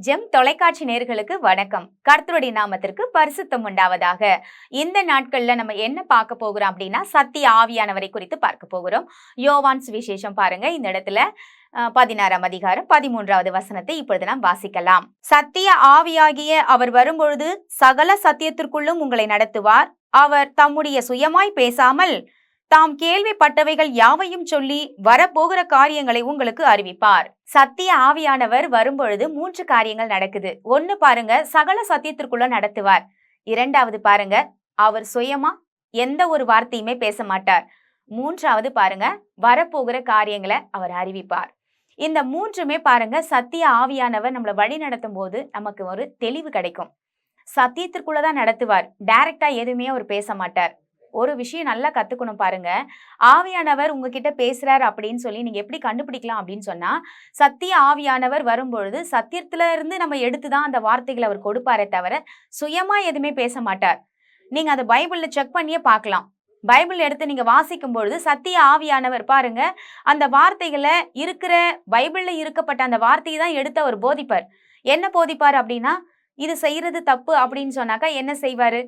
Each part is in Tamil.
ஜெம் தொலைக்காட்சி நேயர்களுக்கு வணக்கம். கர்த்தருடைய நாமத்திற்கு பரிசுத்தம் உண்டாவதாக. இந்த நாட்கள்ல நம்ம என்ன பார்க்க போகிறோம் அப்படின்னா, சத்திய ஆவியானவரை குறித்து பார்க்க போகிறோம். யோவான் சுவிசேஷம் பாருங்க. இந்த இடத்துல 16ஆம் அதிகாரம் 13வது வசனத்தை இப்பொழுது நாம் வாசிக்கலாம். சத்திய ஆவியாகிய அவர் வரும்பொழுது சகல சத்தியத்திற்குள்ளும் உங்களை நடத்துவார். அவர் தம்முடைய சுயமாய் பேசாமல் தாம் கேள்விப்பட்டவைகள் யாவையும் சொல்லி வரப்போகிற காரியங்களை உங்களுக்கு அறிவிப்பார். சத்திய ஆவியானவர் வரும்பொழுது 3 காரியங்கள் நடக்குது. ஒன்னு பாருங்க, சகல சத்தியத்திற்குள்ள நடத்துவார். இரண்டாவது பாருங்க, அவர் சுயமா எந்த ஒரு வார்த்தையுமே பேச மாட்டார். மூன்றாவது பாருங்க, வரப்போகிற காரியங்களை அவர் அறிவிப்பார். இந்த 3மே பாருங்க, சத்திய ஆவியானவர் நம்மளை வழி நடத்தும் போது நமக்கு ஒரு தெளிவு கிடைக்கும். சத்தியத்திற்குள்ளதான் நடத்துவார். டைரக்டா எதுவுமே அவர் பேச மாட்டார். ஒரு விஷயம் நல்லா கத்துக்கணும் பாருங்க. ஆவியானவர் உங்ககிட்ட பேசுறாரு அப்படின்னு சொல்லி நீங்க எப்படி கண்டுபிடிக்கலாம் அப்படின்னு சொன்னா, சத்திய ஆவியானவர் வரும்பொழுது சத்தியத்துல இருந்து நம்ம எடுத்துதான் அந்த வார்த்தைகளை அவர் கொடுப்பாரே தவிர சுயமா எதுவுமே பேச மாட்டார். நீங்க அதை பைபிள்ல செக் பண்ணியே பார்க்கலாம். பைபிள் எடுத்து நீங்க வாசிக்கும் பொழுது சத்திய ஆவியானவர் பாருங்க, அந்த வார்த்தைகளை இருக்கிற பைபிள்ல இருக்கப்பட்ட அந்த வார்த்தையை தான் எடுத்து அவர் போதிப்பார். என்ன போதிப்பார் அப்படின்னா, இது செய்யறது தப்பு அப்படின்னு சொன்னாக்கா என்ன செய்வாரு?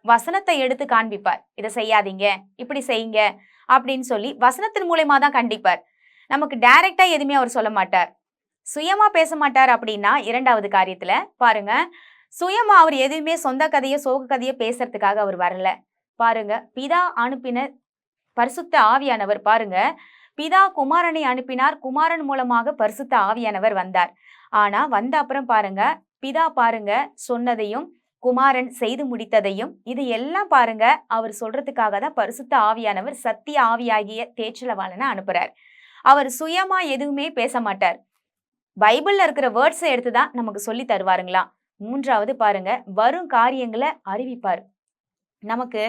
வசனத்தை எடுத்து காண்பிப்பார். இதை செய்யாதீங்க, இப்படி செய்யுங்க அப்படின்னு சொல்லி வசனத்தின் மூலமா தான் கண்டிப்பார். நமக்கு டைரக்டா எதுவுமே அவர் சொல்ல மாட்டார். சுயமா பேச மாட்டார். அப்படின்னா இரண்டாவது காரியத்துல பாருங்க, சுயமா அவர் எதுவுமே சொந்த கதையோ சோக கதையோ பேசுறதுக்காக அவர் வரல. பாருங்க, பிதா அனுப்பின பரிசுத்த ஆவியானவர் பாருங்க, பிதா குமாரனை அனுப்பினார். குமாரன் மூலமாக பரிசுத்த ஆவியானவர் வந்தார். ஆனா வந்த அப்புறம் பாருங்க, பிதா பாருங்க சொன்னதையும் குமாரன் செய்து முடித்ததையும் இது எல்லாம் பாருங்க அவர் சொல்றதுக்காக தான் பரிசுத்த ஆவியானவர் சத்திய ஆவியாகிய தேற்றலவாளனை அனுப்புறார். அவர் சுயமா எதுவுமே பேச மாட்டார். பைபிள்ல இருக்கிற வேர்ட்ஸை எடுத்துதான் நமக்கு சொல்லி தருவாருங்களாம். மூன்றாவது பாருங்க, வரும் காரியங்களை அறிவிப்பார். நமக்கு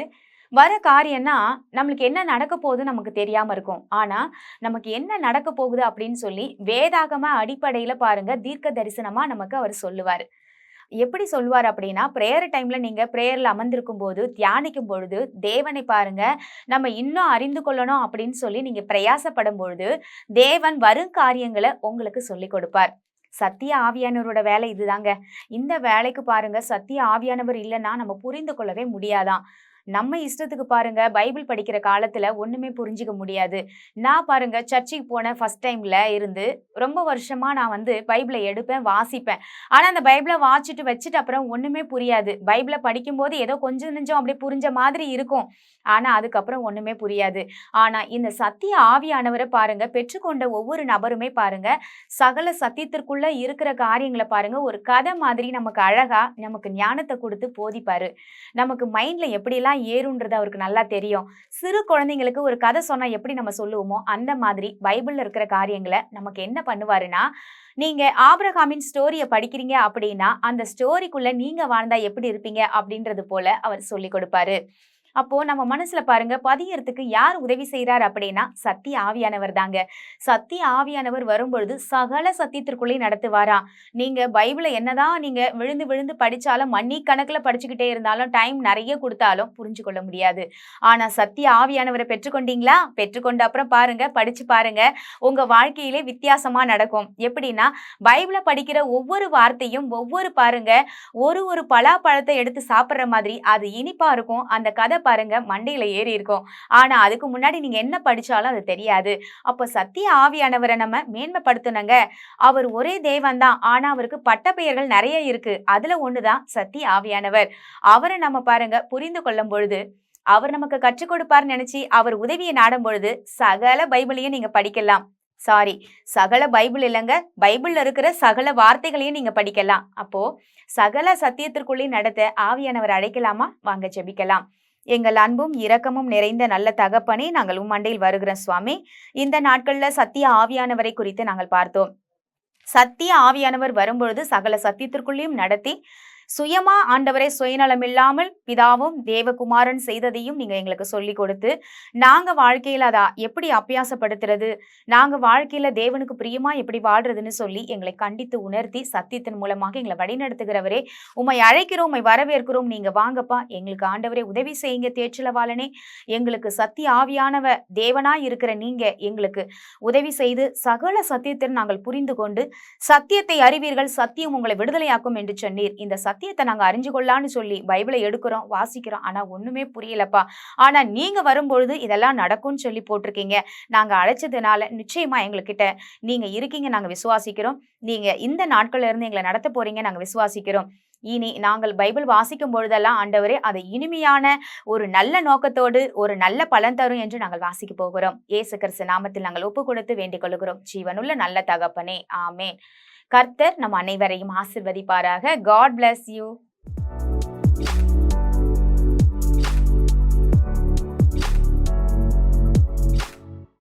வர காரியம்னா நம்மளுக்கு என்ன நடக்க போகுது நமக்கு தெரியாம இருக்கும். ஆனா நமக்கு என்ன நடக்க போகுது அப்படின்னு சொல்லி வேதாகம அடிப்படையில பாருங்க தீர்க்க தரிசனமா நமக்கு அவர் சொல்லுவார். எப்படி சொல்வார் அப்படின்னா, பிரேயர் டைம்ல நீங்க பிரேயர்ல அமர்ந்திருக்கும் போது தியானிக்கும் பொழுது தேவனை பாருங்க நம்ம இன்னும் அறிந்து கொள்ளணும் அப்படின்னு சொல்லி நீங்க பிரயாசப்படும் பொழுது தேவன் வரும் காரியங்களை உங்களுக்கு சொல்லி கொடுப்பார். சத்திய ஆவியானவரோட வேலை இதுதாங்க. இந்த வேலைக்கு பாருங்க சத்திய ஆவியானவர் இல்லைன்னா நம்ம புரிந்து கொள்ளவே முடியாதான். நம்ம இஷ்டத்துக்கு பாருங்க பைபிள் படிக்கிற காலத்துல ஒண்ணுமே புரிஞ்சுக்க முடியாது. நான் பாருங்க சர்ச்சுக்கு போன ஃபர்ஸ்ட் டைம்ல இருந்து ரொம்ப வருஷமா நான் பைபிளை எடுப்பேன், வாசிப்பேன். ஆனா அந்த பைபிளை வாசிச்சுட்டு வச்சுட்டு அப்புறம் ஒண்ணுமே புரியாது. பைபிளை படிக்கும் போது ஏதோ கொஞ்சம் நெஞ்சம் அப்படி புரிஞ்ச மாதிரி இருக்கும். ஆனா அதுக்கப்புறம் ஒண்ணுமே புரியாது. ஆனா இந்த சத்திய ஆவியானவரை பாருங்க பெற்றுக்கொண்ட ஒவ்வொரு நபருமே பாருங்க சகல சத்தியத்திற்குள்ள இருக்கிற காரியங்களை பாருங்க ஒரு கதை மாதிரி நமக்கு அழகா நமக்கு ஞானத்தை கொடுத்து போதிப்பாரு. நமக்கு மைண்ட்ல எப்படிலாம் ஏறுன்றது அவருக்கு நல்லா தெரியும். சிறு குழந்தைங்களுக்கு ஒரு கதை சொன்னா எப்படி நம்ம சொல்லுவோமோ அந்த மாதிரி பைபிள்ல இருக்கிற காரியங்களை நமக்கு என்ன பண்ணுவாருன்னா, நீங்க ஆபிரகாமின் ஸ்டோரிய படிக்கிறீங்க அப்படின்னா அந்த ஸ்டோரிக்குள்ள நீங்க வாழ்ந்தா எப்படி இருப்பீங்க அப்படின்றது போல அவர் சொல்லி கொடுப்பாரு. அப்போ நம்ம மனசுல பாருங்க பதியறதுக்கு யார் உதவி செய்யறார் அப்படின்னா சத்திய ஆவியானவர் தாங்க. சத்திய ஆவியானவர் வரும்பொழுது சகல சத்தியத்திற்குள்ளே நடத்துவாரா. நீங்க பைபிளை என்னதான் நீங்க விழுந்து விழுந்து படிச்சாலும் மணி கணக்குல படிச்சுக்கிட்டே இருந்தாலும் டைம் நிறைய கொடுத்தாலும் புரிஞ்சு கொள்ள முடியாது. ஆனா சத்திய ஆவியானவரை பெற்றுக்கொண்டீங்களா? பெற்றுக்கொண்ட அப்புறம் பாருங்க படிச்சு பாருங்க உங்க வாழ்க்கையிலே வித்தியாசமா நடக்கும். எப்படின்னா பைபிளை படிக்கிற ஒவ்வொரு வார்த்தையும் ஒவ்வொரு பாருங்க ஒரு பலாப்பழத்தை எடுத்து சாப்பிடுற மாதிரி அது இனிப்பா இருக்கும். அந்த கதை பாருங்க மண்டையில ஏறி இருக்கும். ஆனா அதுக்கு முன்னாடி நீங்க என்ன படிச்சாலும் அது தெரியாது. அப்ப சத்திய ஆவியானவரை நம்ம மேன்மைப்படுத்தணுங்க. அவர் ஒரே தேவன் தான். ஆனா அவருக்கு பட்ட பெயர்கள் நிறைய இருக்கு. அதுல ஒண்ணுதான் சத்திய ஆவியானவர். அவரை நம்ம பாருங்க புரிந்து கொள்ளும் பொழுது அவர் நமக்கு கற்றுக் கொடுப்பார்னு நினைச்சு அவர் உதவியை நாடும் பொழுது சகல பைபிளையும் நீங்க படிக்கலாம். சாரி, சகல பைபிள் இல்லைங்க, பைபிள்ல இருக்கிற சகல வார்த்தைகளையும் நீங்க படிக்கலாம். அப்போ சகல சத்தியத்திற்குள்ளே நடத்த ஆவியானவர் அழைக்கலாமா? வாங்க ஜெபிக்கலாம். எங்கள் அன்பும் இரக்கமும் நிறைந்த நல்ல தகப்பனே, நாங்கள் உம்மண்டையில் வருகிறோம் சுவாமி. இந்த நாட்கள்ல சத்திய ஆவியானவரை குறித்து நாங்கள் பார்த்தோம். சத்திய ஆவியானவர் வரும்பொழுது சகல சத்தியத்திற்குள்ளேயும் நடத்தி சுயமா ஆண்டவரே சுயநலம் இல்லாமல் பிதாவும் தேவகுமாரன் செய்ததையும் நீங்க எங்களுக்கு சொல்லி கொடுத்து நாங்க வாழ்க்கையில அதை எப்படி அபியாசப்படுத்துறது, நாங்க வாழ்க்கையில தேவனுக்கு பிரியமா எப்படி வாழ்றதுன்னு சொல்லி எங்களை கண்டித்து உணர்த்தி சத்தியத்தின் மூலமாக எங்களை வழிநடத்துகிறவரே, உம்மை அழைக்கிறோம், உம்மை வரவேற்கிறோம். நீங்க வாங்கப்பா, எங்களுக்கு ஆண்டவரே உதவி செய்யுங்க. தேற்றலவாளனே, எங்களுக்கு சத்திய ஆவியானவ தேவனாய் இருக்கிற நீங்க எங்களுக்கு உதவி செய்து சகல சத்தியத்தை நாங்கள் புரிந்து கொண்டு சத்தியத்தை அறிவீர்கள், சத்தியம் உங்களை விடுதலையாக்கும் என்று சொன்னீர். இந்த சத்தியத்தை நாங்க அறிஞ்சு கொள்ளான்னு சொல்லி பைபிளை எடுக்கிறோம், வாசிக்கிறோம். ஆனா ஒண்ணுமே புரியலப்பா. ஆனா நீங்க வரும்பொழுது இதெல்லாம் நடக்கும்னு சொல்லி போட்டிருக்கீங்க. நாங்க அழைச்சதுனால நிச்சயமா எங்ககிட்ட நீங்க இருக்கீங்க, நாங்க விசுவாசிக்கிறோம். நீங்க இந்த நாட்கள்ல இருந்து எங்களை நடத்த போறீங்க, நாங்க விசுவாசிக்கிறோம். இனி நாங்கள் பைபிள் வாசிக்கும் பொழுதெல்லாம் ஆண்டவரே அதை இனிமையான ஒரு நல்ல நோக்கத்தோடு ஒரு நல்ல பலன் தரும் என்று நாங்கள் வாசிக்க போகிறோம். இயேசு கிறிஸ்து நாமத்தில் நாங்கள் ஒப்பு கொடுத்து வேண்டிக் கொள்கிறோம். ஜீவனுள்ள நல்ல தகப்பனே, ஆமேன். கர்த்தர் நம் அனைவரையும் ஆசிர்வதிப்பாராக. God bless you.